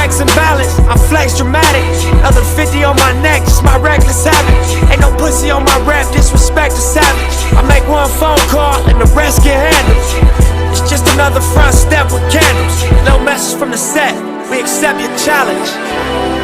checks and balance. I flex dramatic, other 50 on my neck, just my reckless habit. Ain't no pussy on my rap, disrespect is savage. I make one phone call and the rest get handled. It's just another front step with candles. No message from the set, we accept your challenge.